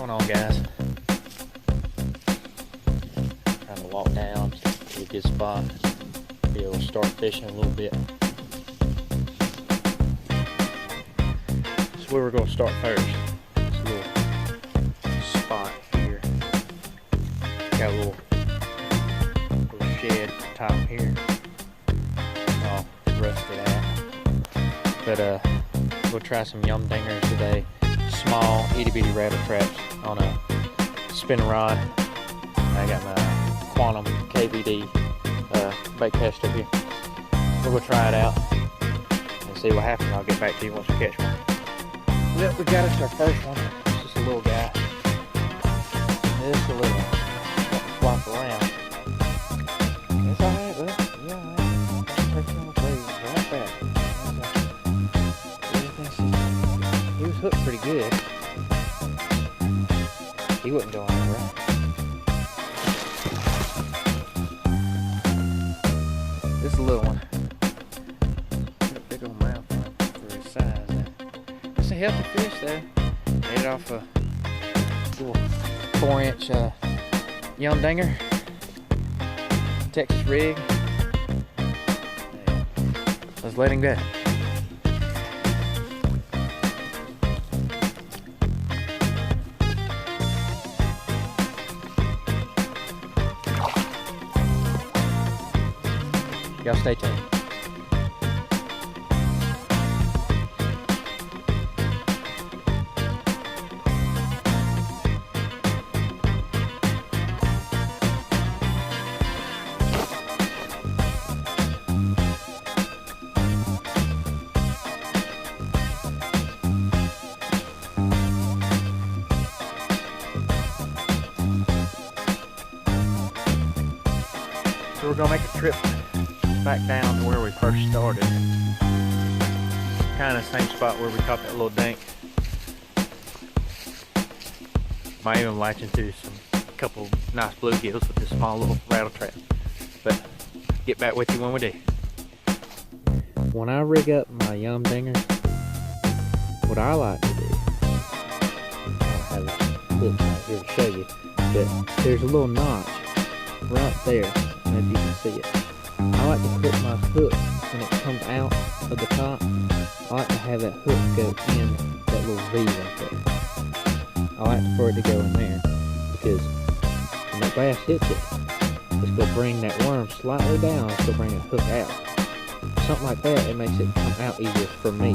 going on, guys? Trying to walk down to a good spot, be able to start fishing a little bit. This is where we're going to start first. This little spot here. Got a little shed top here, all rusted out. But we'll try some yum dingers today. Small itty bitty rattle traps on a spinning rod. I got my Quantum KVD bait caster here. We're gonna try it out and see what happens. I'll get back to you once we catch one. Well, we got us our first one. It's just a little guy. Just a little one. Flop around. It's alright, bud. Yeah, alright. Take you on the breeze right back. He was hooked pretty good. He wouldn't go anywhere. This is a little one. Got a big old mouth on it for his size. It's a healthy fish though. Made it off a little 4-inch yum dinger. Texas rig. Let's let him go. Y'all stay tuned. So we're gonna make a trip back down to where we first started. Kind of same spot where we caught that little dink. Might even latch into a couple nice bluegills with this small little rattle trap. But get back with you when we do. When I rig up my yum dinger, what I like to do, I don't have it hooked right here to show you, but there's a little notch right there. I don't know if you can see it. I like to put my hook when it comes out of the top. I like to have that hook go in that little V right there. I like for it to go in there because when the bass hits it, it's going to bring that worm slightly down. It's going to bring a hook out. Something like that, it makes it come out easier for me.